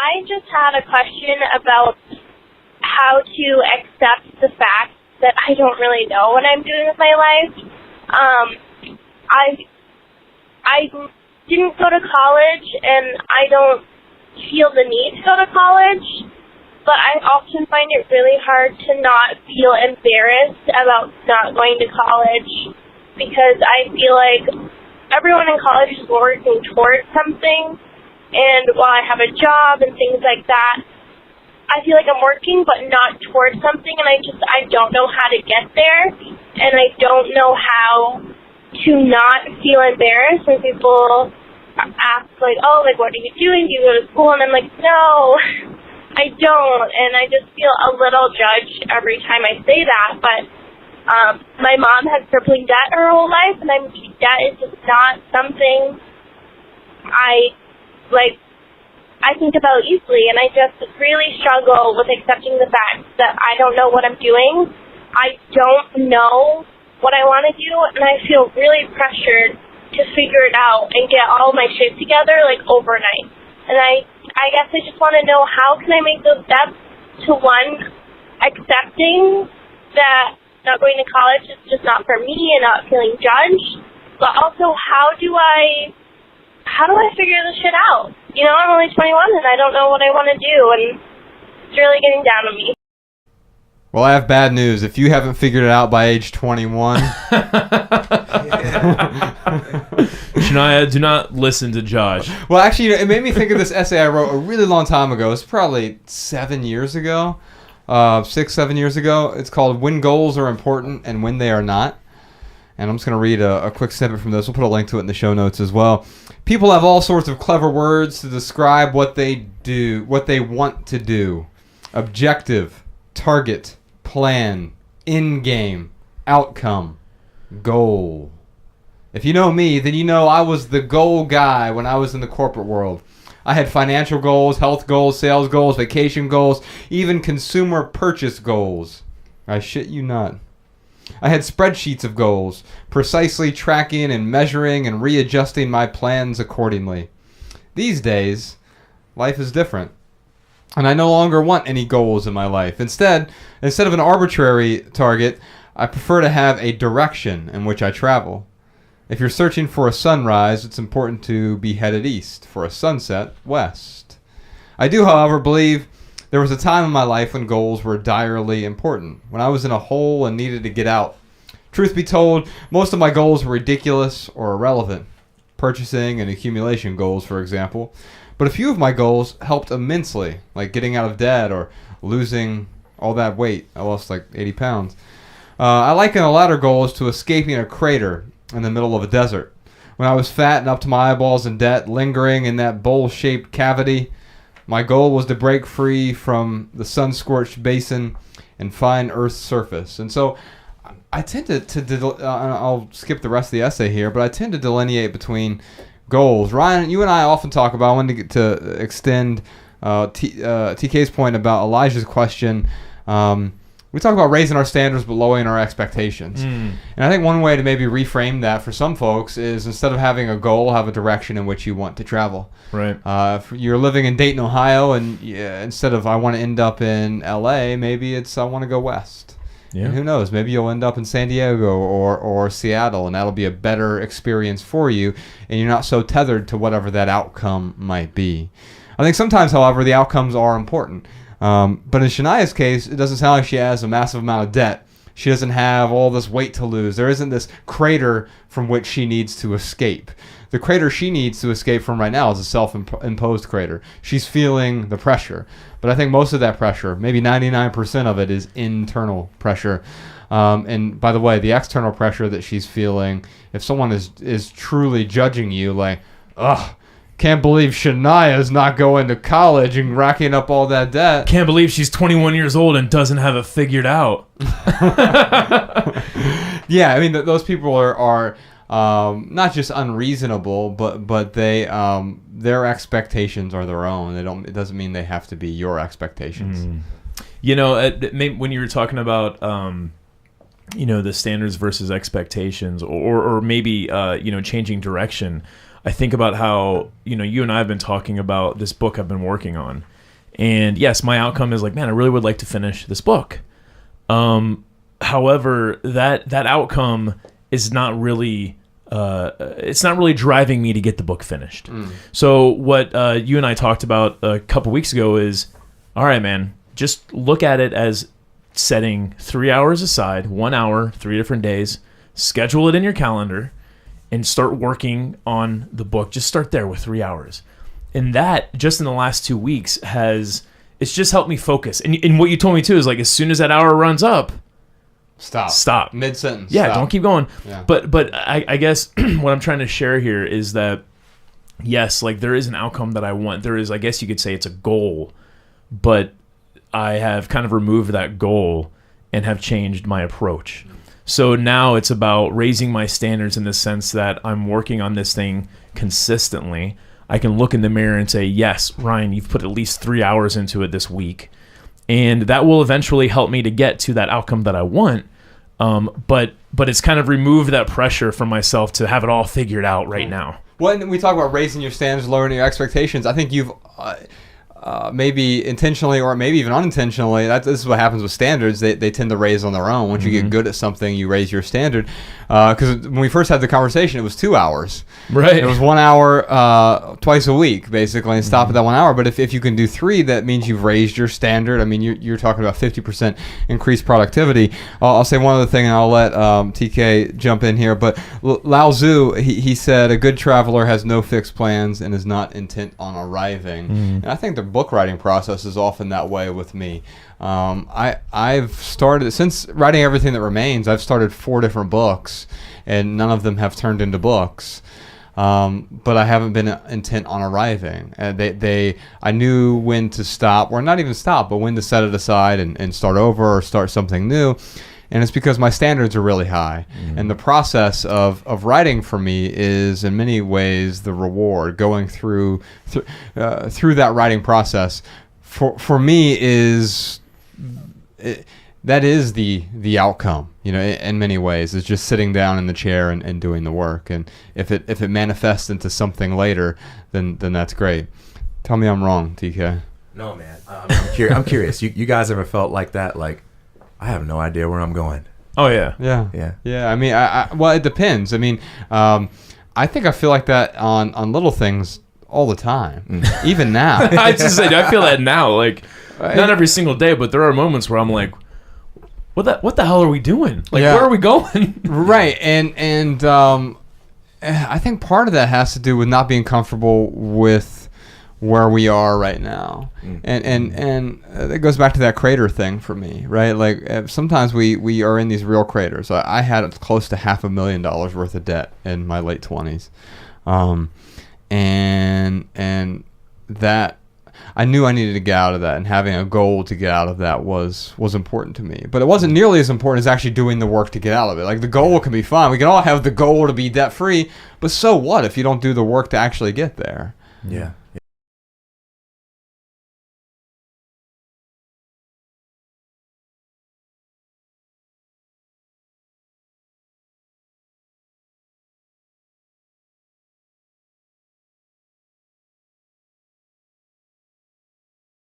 I just had a question about how to accept the fact that I don't really know what I'm doing with my life. I didn't go to college, and I don't feel the need to go to college, but I often find it really hard to not feel embarrassed about not going to college, because I feel like everyone in college is working towards something, and while I have a job and things like that, I feel like I'm working but not towards something, and I don't know how to get there, and I don't know how to not feel embarrassed when people ask, like, oh, like, what are you doing? Do you go to school? And I'm like, no, I don't, and I just feel a little judged every time I say that, but my mom has crippling debt her whole life, and debt is just not something I think about easily, and I just really struggle with accepting the fact that I don't know what I'm doing. I don't know what I want to do, and I feel really pressured to figure it out and get all my shit together, like, overnight. And I guess I just want to know, how can I make those steps to, one, accepting that not going to college is just not for me and not feeling judged, but also how do I figure this shit out? You know, I'm only 21 and I don't know what I want to do, and it's really getting down on me. Well, I have bad news. If you haven't figured it out by age 21... Shania, do not listen to Josh. Well, actually, it made me think of this essay I wrote a really long time ago. It's probably 7 years ago. 6-7 years ago. It's called When Goals Are Important and When They Are Not. And I'm just going to read a quick snippet from this. We'll put a link to it in the show notes as well. People have all sorts of clever words to describe what they do, what they want to do. Objective, target, plan, end game, outcome, goal. If you know me, then you know I was the goal guy when I was in the corporate world. I had financial goals, health goals, sales goals, vacation goals, even consumer purchase goals. I shit you not. I had spreadsheets of goals, precisely tracking and measuring and readjusting my plans accordingly. These days, life is different. And I no longer want any goals in my life. Instead of an arbitrary target, I prefer to have a direction in which I travel. If you're searching for a sunrise, it's important to be headed east. For a sunset, west. I do, however, believe there was a time in my life when goals were direly important, when I was in a hole and needed to get out. Truth be told, most of my goals were ridiculous or irrelevant. Purchasing and accumulation goals, for example. But a few of my goals helped immensely, like getting out of debt or losing all that weight. I lost like 80 pounds. I liken the latter goals to escaping a crater in the middle of a desert. When I was fat and up to my eyeballs in debt, lingering in that bowl-shaped cavity, my goal was to break free from the sun-scorched basin and find Earth's surface. And so I tend to I'll skip the rest of the essay here, but I tend to delineate between goals. Ryan, you and I often talk about, I wanted to extend TK's point about Elijah's question. We talk about raising our standards but lowering our expectations. And I think one way to maybe reframe that for some folks is, instead of having a goal, have a direction in which you want to travel. Right. If you're living in Dayton, Ohio, and instead of I want to end up in LA, maybe it's I want to go west. Yeah. And who knows? Maybe you'll end up in San Diego or Seattle, and that'll be a better experience for you, and you're not so tethered to whatever that outcome might be. I think sometimes, however, the outcomes are important. But in Shania's case, it doesn't sound like she has a massive amount of debt. She doesn't have all this weight to lose. There isn't this crater from which she needs to escape. The crater she needs to escape from right now is a self-imposed crater. She's feeling the pressure. But I think most of that pressure, maybe 99% of it, is internal pressure. And by the way, the external pressure that she's feeling, if someone is truly judging you, like, ugh, can't believe Shania's not going to college and racking up all that debt. Can't believe she's 21 years old and doesn't have it figured out. Yeah, I mean, those people are not just unreasonable, but they their expectations are their own. It doesn't mean they have to be your expectations. You know, when you were talking about the standards versus expectations, or maybe changing direction, I think about how you and I have been talking about this book I've been working on, And yes, my outcome is like, man, I really would like to finish this book. However, that outcome is not really it's not really driving me to get the book finished. So what you and I talked about a couple weeks ago is, all right, man, just look at it as setting 3 hours aside, 1 hour, 3 different days, schedule it in your calendar, and start working on the book. Just start there with 3 hours. And that, just in the last 2 weeks, it's just helped me focus. And what you told me too is like, as soon as that hour runs up, stop mid-sentence. Yeah, stop. don't keep going. Yeah. But I guess what I'm trying to share here is that, yes, like there is an outcome that I want. There is, I guess you could say it's a goal, but I have kind of removed that goal and have changed my approach. So now it's about raising my standards in the sense that I'm working on this thing consistently. I can look in the mirror and say, yes, Ryan, you've put at least 3 hours into it this week. And that will eventually help me to get to that outcome that I want. But it's kind of removed that pressure from myself to have it all figured out right now. When we talk about raising your standards, lowering your expectations, I think you've maybe intentionally or maybe even unintentionally, this is what happens with standards. They tend to raise on their own. Once you get good at something, you raise your standard. Because when we first had the conversation, it was 2 hours. Right. It was 1 hour twice a week, basically, and stop at that 1 hour. But if you can do 3, that means you've raised your standard. I mean, you're talking about 50% increased productivity. I'll say one other thing, and I'll let TK jump in here. But Lao Tzu, he said, a good traveler has no fixed plans and is not intent on arriving. And I think the book writing process is often that way with me. I've started, since writing Everything That Remains, I've started 4 different books, and none of them have turned into books. But I haven't been intent on arriving. I knew when to stop, or not even stop, but when to set it aside and start over or start something new. And it's because my standards are really high. And the process of writing for me is in many ways the reward. Going through that writing process for me is that is the outcome, in many ways, is just sitting down in the chair and doing the work. And if it manifests into something later, then that's great. Tell me I'm wrong, TK. No, man. I'm curious. You guys ever felt like that? Like, I have no idea where I'm going. Oh, yeah. Yeah. I mean, well, it depends. I mean, I think I feel like that on little things all the time, even now. I just say I feel that now. Like, not every single day, but there are moments where I'm like, what the hell are we doing? Like, where are we going? Right. And I think part of that has to do with not being comfortable with where we are right now. And it goes back to that crater thing for me, right? Like, sometimes we are in these real craters. I had close to $500,000 worth of debt in my late 20s. And that I knew I needed to get out of that, and having a goal to get out of that was important to me. But it wasn't nearly as important as actually doing the work to get out of it. Like, the goal can be fun. We can all have the goal to be debt free, but so what if you don't do the work to actually get there? Yeah.